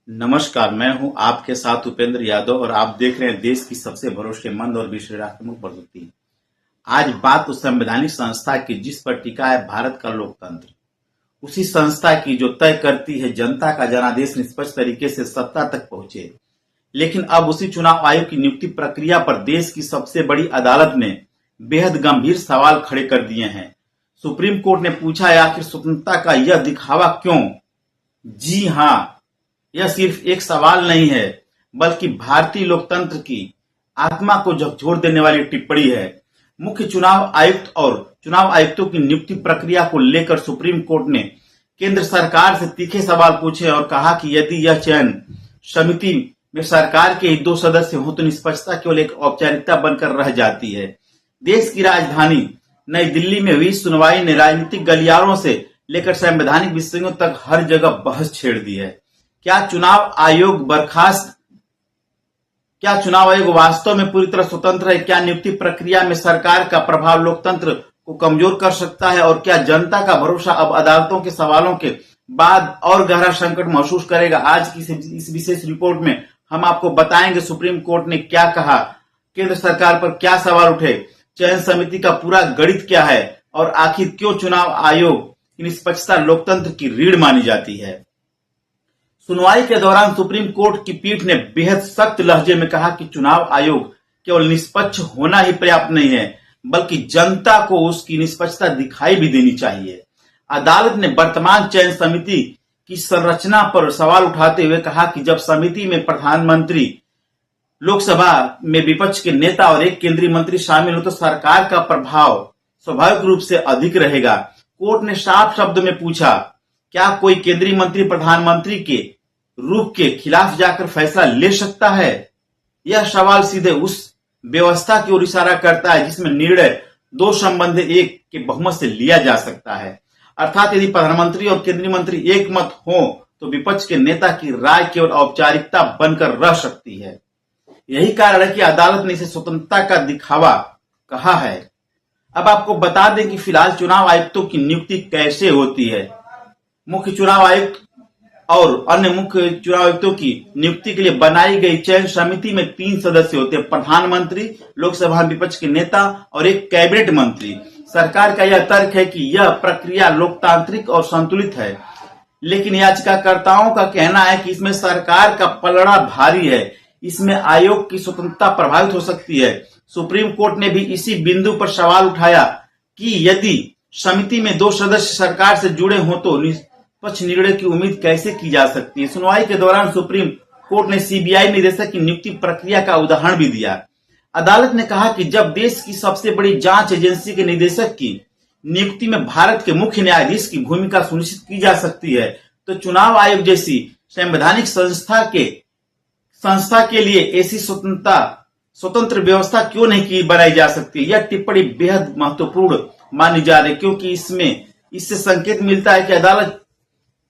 नमस्कार, मैं हूं आपके साथ उपेंद्र यादव और आप देख रहे हैं देश की सबसे भरोसेमंद और विश्लेषणात्मक प्रस्तुति। आज बात उस संवैधानिक संस्था की जिस पर टिका है भारत का लोकतंत्र, उसी संस्था की जो तय करती है जनता का जनादेश निष्पक्ष तरीके से सत्ता तक पहुंचे। लेकिन अब उसी चुनाव आयोग की नियुक्ति प्रक्रिया पर देश की सबसे बड़ी अदालत ने बेहद गंभीर सवाल खड़े कर दिए हैं। सुप्रीम कोर्ट ने पूछा है, आखिर स्वतंत्रता का यह दिखावा क्यों? जी हाँ, यह सिर्फ एक सवाल नहीं है, बल्कि भारतीय लोकतंत्र की आत्मा को झकझोर देने वाली टिप्पणी है। मुख्य चुनाव आयुक्त और चुनाव आयुक्तों की नियुक्ति प्रक्रिया को लेकर सुप्रीम कोर्ट ने केंद्र सरकार से तीखे सवाल पूछे और कहा कि यदि यह चयन समिति में सरकार के ही 2 सदस्य हों तो निष्पक्षता केवल एक औपचारिकता बनकर रह जाती है। देश की राजधानी नई दिल्ली में हुई सुनवाई ने राजनीतिक गलियारों से लेकर संवैधानिक विषयों तक हर जगह बहस छेड़ दी है। क्या चुनाव आयोग वास्तव में पूरी तरह स्वतंत्र है? क्या नियुक्ति प्रक्रिया में सरकार का प्रभाव लोकतंत्र को कमजोर कर सकता है? और क्या जनता का भरोसा अब अदालतों के सवालों के बाद और गहरा संकट महसूस करेगा? आज की इस विशेष रिपोर्ट में हम आपको बताएंगे सुप्रीम कोर्ट ने क्या कहा, केंद्र सरकार पर क्या सवाल उठे, चयन समिति का पूरा गणित क्या है और आखिर क्यों चुनाव आयोग की निष्पक्षता लोकतंत्र की रीढ़ मानी जाती है। सुनवाई के दौरान सुप्रीम कोर्ट की पीठ ने बेहद सख्त लहजे में कहा कि चुनाव आयोग केवल निष्पक्ष होना ही पर्याप्त नहीं है, बल्कि जनता को उसकी निष्पक्षता दिखाई भी देनी चाहिए। अदालत ने वर्तमान चयन समिति की संरचना पर सवाल उठाते हुए कहा कि जब समिति में प्रधानमंत्री, लोकसभा में विपक्ष के नेता और एक केंद्रीय मंत्री शामिल हो तो सरकार का प्रभाव स्वाभाविक रूप से अधिक रहेगा। कोर्ट ने साफ शब्द में पूछा, क्या कोई केंद्रीय मंत्री प्रधानमंत्री के रुख के खिलाफ जाकर फैसला ले सकता है? यह सवाल सीधे उस व्यवस्था की ओर इशारा करता है जिसमें निर्णय 2 संबंधी 1 के बहुमत से लिया जा सकता है। अर्थात यदि प्रधानमंत्री और केंद्रीय मंत्री एक मत हो तो विपक्ष के नेता की राय केवल औपचारिकता बनकर रह सकती है। यही कारण है कि अदालत ने इसे स्वतंत्रता का दिखावा कहा है। अब आपको बता दें कि फिलहाल चुनाव आयुक्तों की नियुक्ति कैसे होती है। मुख्य चुनाव आयुक्त और अन्य मुख्य चुनाव आयुक्तों की नियुक्ति के लिए बनाई गई चयन समिति में 3 सदस्य होते हैं, प्रधानमंत्री, लोकसभा विपक्ष के नेता और एक कैबिनेट मंत्री। सरकार का यह तर्क है कि यह प्रक्रिया लोकतांत्रिक और संतुलित है, लेकिन याचिकाकर्ताओं का कहना है कि इसमें सरकार का पलड़ा भारी है, इसमें आयोग की स्वतंत्रता प्रभावित हो सकती है। सुप्रीम कोर्ट ने भी इसी बिंदु पर सवाल उठाया कि यदि समिति में 2 सदस्य सरकार से जुड़े हों तो निष्पक्ष निर्णय की उम्मीद कैसे की जा सकती है। सुनवाई के दौरान सुप्रीम कोर्ट ने सीबीआई निदेशक की नियुक्ति प्रक्रिया का उदाहरण भी दिया। अदालत ने कहा कि जब देश की सबसे बड़ी जांच एजेंसी के निदेशक की नियुक्ति में भारत के मुख्य न्यायाधीश की भूमिका सुनिश्चित की जा सकती है तो चुनाव आयोग जैसी संवैधानिक संस्था के लिए ऐसी स्वतंत्र व्यवस्था क्यों नहीं बनाई जा सकती। यह टिप्पणी बेहद महत्वपूर्ण मानी जा रही, क्योंकि इससे संकेत मिलता है कि अदालत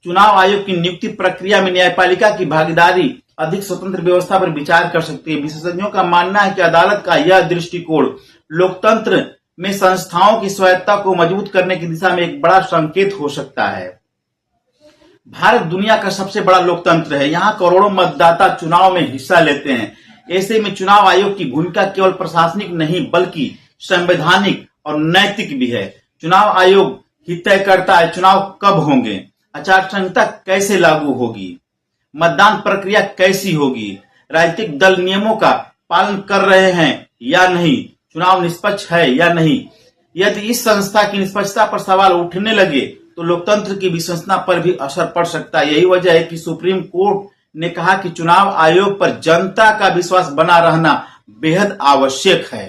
चुनाव आयोग की नियुक्ति प्रक्रिया में न्यायपालिका की भागीदारी अधिक स्वतंत्र व्यवस्था पर विचार कर सकती है। विशेषज्ञों का मानना है कि अदालत का यह दृष्टिकोण लोकतंत्र में संस्थाओं की स्वायत्तता को मजबूत करने की दिशा में एक बड़ा संकेत हो सकता है। भारत दुनिया का सबसे बड़ा लोकतंत्र है, यहाँ करोड़ों मतदाता चुनाव में हिस्सा लेते हैं। ऐसे में चुनाव आयोग की भूमिका केवल प्रशासनिक नहीं बल्कि संवैधानिक और नैतिक भी है। चुनाव आयोग ही तय करता है चुनाव कब होंगे, आचार संहिता कैसे लागू होगी, मतदान प्रक्रिया कैसी होगी, राजनीतिक दल नियमों का पालन कर रहे हैं या नहीं, चुनाव निष्पक्ष है या नहीं। यदि इस संस्था की निष्पक्षता पर सवाल उठने लगे तो लोकतंत्र की विश्वसनीयता पर भी असर पड़ सकता है। यही वजह है कि सुप्रीम कोर्ट ने कहा कि चुनाव आयोग पर जनता का विश्वास बना रहना बेहद आवश्यक है।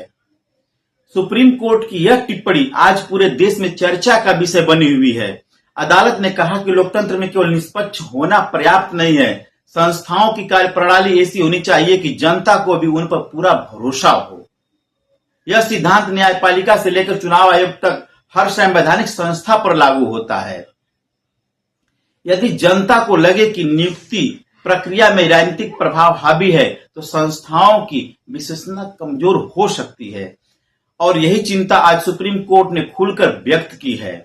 सुप्रीम कोर्ट की यह टिप्पणी आज पूरे देश में चर्चा का विषय बनी हुई है। अदालत ने कहा कि लोकतंत्र में केवल निष्पक्ष होना पर्याप्त नहीं है, संस्थाओं की कार्यप्रणाली ऐसी होनी चाहिए कि जनता को भी उन पर पूरा भरोसा हो। यह सिद्धांत न्यायपालिका से लेकर चुनाव आयोग तक हर संवैधानिक संस्था पर लागू होता है। यदि जनता को लगे कि नियुक्ति प्रक्रिया में राजनीतिक प्रभाव हावी है तो संस्थाओं की विश्वसनीयता कमजोर हो सकती है, और यही चिंता आज सुप्रीम कोर्ट ने खुलकर व्यक्त की है।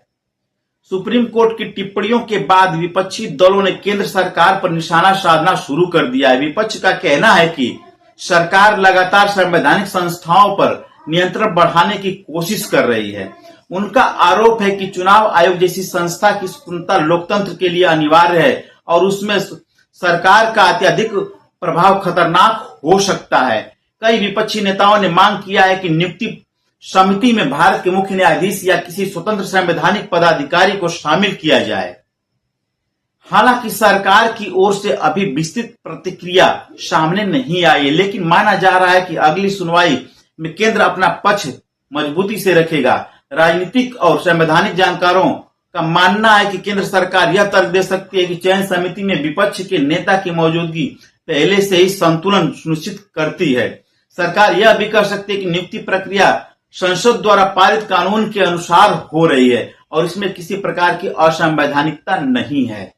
सुप्रीम कोर्ट की टिप्पणियों के बाद विपक्षी दलों ने केंद्र सरकार पर निशाना साधना शुरू कर दिया है। विपक्ष का कहना है कि सरकार लगातार संवैधानिक संस्थाओं पर नियंत्रण बढ़ाने की कोशिश कर रही है। उनका आरोप है कि चुनाव आयोग जैसी संस्था की स्वतंत्रता लोकतंत्र के लिए अनिवार्य है और उसमें सरकार का अत्यधिक प्रभाव खतरनाक हो सकता है। कई विपक्षी नेताओं ने मांग किया है कि नियुक्ति समिति में भारत के मुख्य न्यायाधीश या किसी स्वतंत्र संवैधानिक पदाधिकारी को शामिल किया जाए। हालांकि सरकार की ओर से अभी विस्तृत प्रतिक्रिया सामने नहीं आई है, लेकिन माना जा रहा है कि अगली सुनवाई में केंद्र अपना पक्ष मजबूती से रखेगा। राजनीतिक और संवैधानिक जानकारों का मानना है कि केंद्र सरकार यह तर्क दे सकती है कि चयन समिति में विपक्ष के नेता की मौजूदगी पहले से ही संतुलन सुनिश्चित करती है। सरकार यह भी कर सकती है कि नियुक्ति प्रक्रिया संसद द्वारा पारित कानून के अनुसार हो रही है और इसमें किसी प्रकार की असंवैधानिकता नहीं है।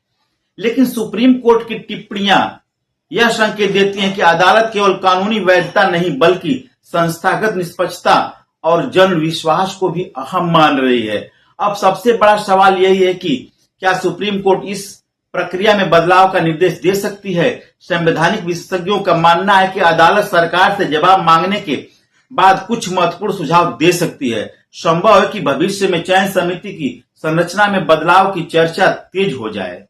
लेकिन सुप्रीम कोर्ट की टिप्पणियां यह संकेत देती हैं कि अदालत केवल कानूनी वैधता नहीं बल्कि संस्थागत निष्पक्षता और जन विश्वास को भी अहम मान रही है। अब सबसे बड़ा सवाल यही है कि क्या सुप्रीम कोर्ट इस प्रक्रिया में बदलाव का निर्देश दे सकती है। संवैधानिक विशेषज्ञों का मानना है कि अदालत सरकार से जवाब मांगने के बाद कुछ महत्वपूर्ण सुझाव दे सकती है। संभव है कि भविष्य में चयन समिति की संरचना में बदलाव की चर्चा तेज हो जाए।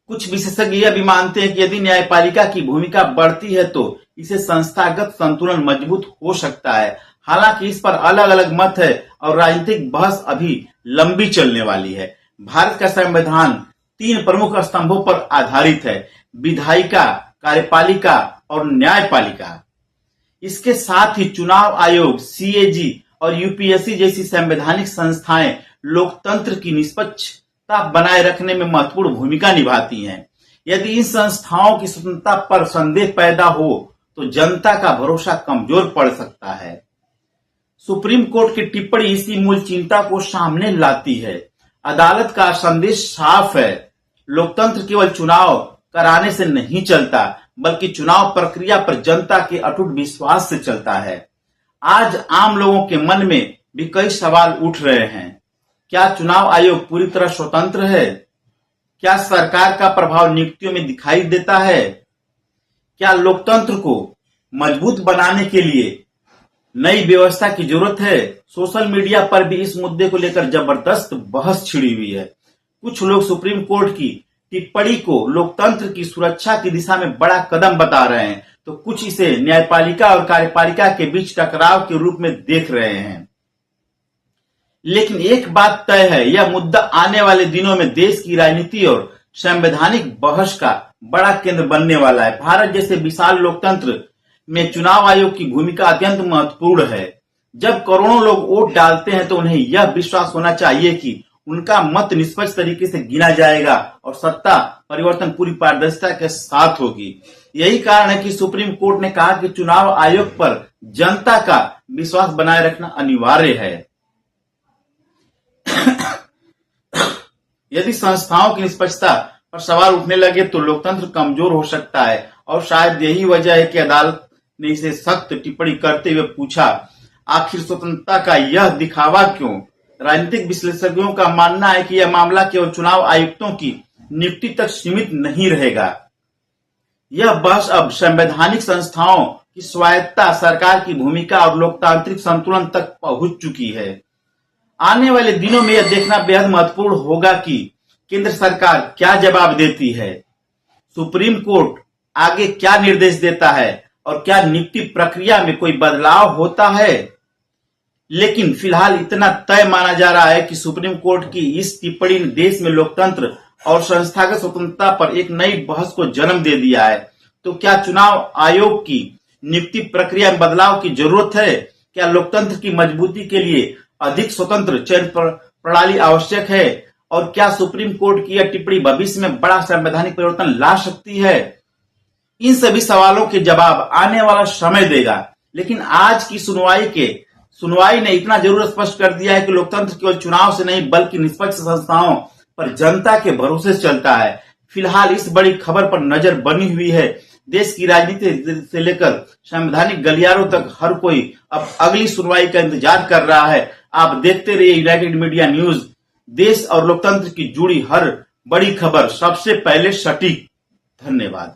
कुछ विशेषज्ञ यह भी मानते हैं कि यदि न्यायपालिका की भूमिका बढ़ती है तो इसे संस्थागत संतुलन मजबूत हो सकता है। हालांकि इस पर अलग अलग मत है और राजनीतिक बहस अभी लंबी चलने वाली है। भारत का संविधान 3 प्रमुख स्तंभों पर आधारित है: विधायिका, कार्यपालिका और न्यायपालिका। इसके साथ ही चुनाव आयोग, सीएजी और यूपीएससी जैसी संवैधानिक संस्थाएं लोकतंत्र की निष्पक्षता बनाए रखने में महत्वपूर्ण भूमिका निभाती हैं। यदि इन संस्थाओं की स्वतंत्रता पर संदेह पैदा हो तो जनता का भरोसा कमजोर पड़ सकता है। सुप्रीम कोर्ट की टिप्पणी इसी मूल चिंता को सामने लाती है। अदालत का संदेश साफ है: लोकतंत्र केवल चुनाव कराने से नहीं चलता बल्कि चुनाव प्रक्रिया पर जनता के अटूट विश्वास से चलता है। आज आम लोगों के मन में भी कई सवाल उठ रहे हैं। क्या चुनाव आयोग पूरी तरह स्वतंत्र है? क्या सरकार का प्रभाव नियुक्तियों में दिखाई देता है? क्या लोकतंत्र को मजबूत बनाने के लिए नई व्यवस्था की जरूरत है? सोशल मीडिया पर भी इस मुद्दे को लेकर जबरदस्त बहस छिड़ी हुई है। कुछ लोग सुप्रीम कोर्ट की टिप्पणी को लोकतंत्र की सुरक्षा की दिशा में बड़ा कदम बता रहे हैं, तो कुछ इसे न्यायपालिका और कार्यपालिका के बीच टकराव के रूप में देख रहे हैं। लेकिन एक बात तय है, यह मुद्दा आने वाले दिनों में देश की राजनीति और संवैधानिक बहस का बड़ा केंद्र बनने वाला है। भारत जैसे विशाल लोकतंत्र में चुनाव आयोग की भूमिका अत्यंत महत्वपूर्ण है। जब करोड़ों लोग वोट डालते हैं तो उन्हें यह विश्वास होना चाहिए कि उनका मत निष्पक्ष तरीके से गिना जाएगा और सत्ता परिवर्तन पूरी पारदर्शिता के साथ होगी। यही कारण है कि सुप्रीम कोर्ट ने कहा कि चुनाव आयोग पर जनता का विश्वास बनाए रखना अनिवार्य है। यदि संस्थाओं की निष्पक्षता पर सवाल उठने लगे तो लोकतंत्र कमजोर हो सकता है और शायद यही वजह है कि अदालत ने इसे सख्त टिप्पणी करते हुए पूछा, आखिर स्वतंत्रता का यह दिखावा क्यों? राजनीतिक विश्लेषकों का मानना है कि यह मामला केवल चुनाव आयुक्तों की नियुक्ति तक सीमित नहीं रहेगा। यह बहस अब संवैधानिक संस्थाओं की स्वायत्तता, सरकार की भूमिका और लोकतांत्रिक संतुलन तक पहुंच चुकी है। आने वाले दिनों में यह देखना बेहद महत्वपूर्ण होगा कि केंद्र सरकार क्या जवाब देती है, सुप्रीम कोर्ट आगे क्या निर्देश देता है और क्या नियुक्ति प्रक्रिया में कोई बदलाव होता है। लेकिन फिलहाल इतना तय माना जा रहा है कि सुप्रीम कोर्ट की इस टिप्पणी ने देश में लोकतंत्र और संस्थागत स्वतंत्रता पर एक नई बहस को जन्म दे दिया है। तो क्या चुनाव आयोग की नियुक्ति प्रक्रिया में बदलाव की जरूरत है? क्या लोकतंत्र की मजबूती के लिए अधिक स्वतंत्र चयन प्रणाली आवश्यक है? और क्या सुप्रीम कोर्ट की यह टिप्पणी भविष्य में बड़ा संवैधानिक परिवर्तन ला सकती है? इन सभी सवालों के जवाब आने वाला समय देगा। लेकिन आज की सुनवाई ने इतना जरूर स्पष्ट कर दिया है कि लोकतंत्र केवल चुनाव से नहीं बल्कि निष्पक्ष संस्थाओं पर जनता के भरोसे से चलता है। फिलहाल इस बड़ी खबर पर नजर बनी हुई है। देश की राजनीति से लेकर संवैधानिक गलियारों तक हर कोई अब अगली सुनवाई का इंतजार कर रहा है। आप देखते रहिए यूनाइटेड मीडिया न्यूज। देश और लोकतंत्र की जुड़ी हर बड़ी खबर सबसे पहले सटीक। धन्यवाद।